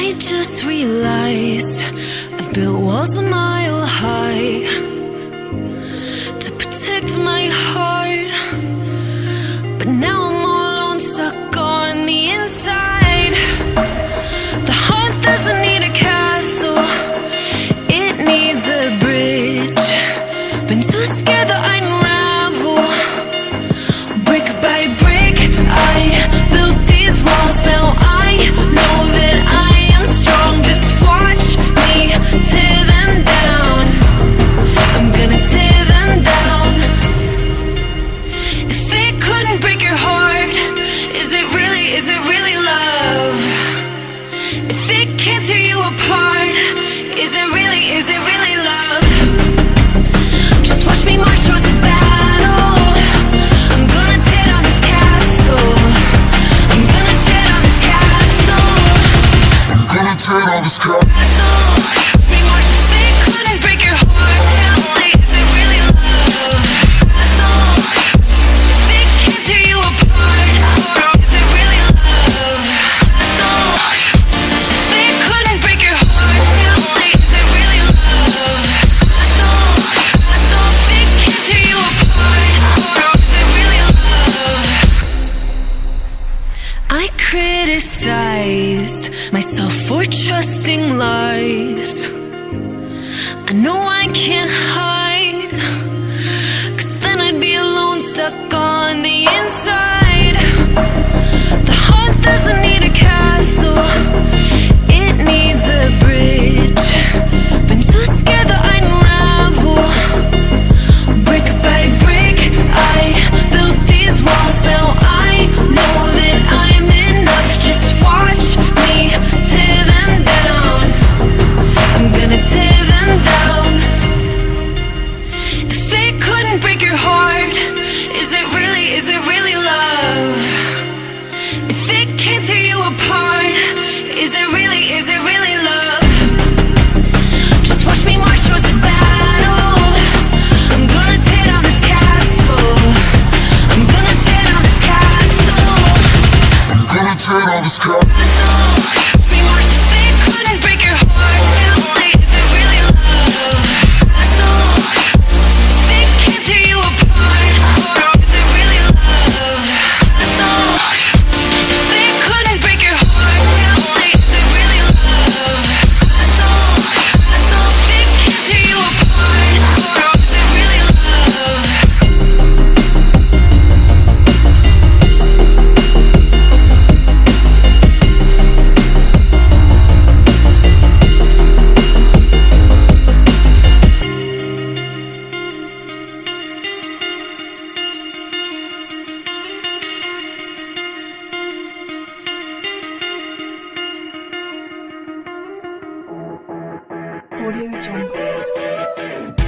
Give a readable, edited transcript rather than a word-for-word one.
I just realized I've built walls a mile high to protect my heart, but now I'm all alone, stuck on the inside. The heart doesn't need a castle, it needs a bridge. Been too scared that I'd unravel. Brick by brick, I built these walls. Now I know that I am strong. Just watch me tear them down. I'm gonna tear them down. If it couldn't break your heart, is it really love? If it can't tear you apart, is it really love? Just watch me march towards the battle. I'm gonna tear down this castle. I'm gonna tear down this castle. I'm gonna tear down this castle. Watch me march. If it couldn't break your heart, is it really love? If it can't tear you apart, is it really love? If it couldn't break your heart, is it really love? If it can't tear you apart, is it really love? I criticized myself for trusting lies. I know I can't hide, 'cause then I'd be alone, stuck on the inside. The heart doesn't need a castle, it needs a bridge. Been too scared that I'd unravel. Brick by brick, I built these walls. Now I know that I'm enough. Just watch me tear them down. I'm gonna tear them down. If it couldn't break your heart, is it really love? If it can't tear you apart, is it really love? Just watch me march towards the battle. I'm gonna tear down this castle. I'm gonna tear down this castle. I'm gonna tear down this castle. Watch me march. If it couldn't break your heart, is it really love? If it can't tear you apart, is it really love? If it couldn't break your heart, is it really love? If it can't tear you apart, is it really love? Audio Jungle.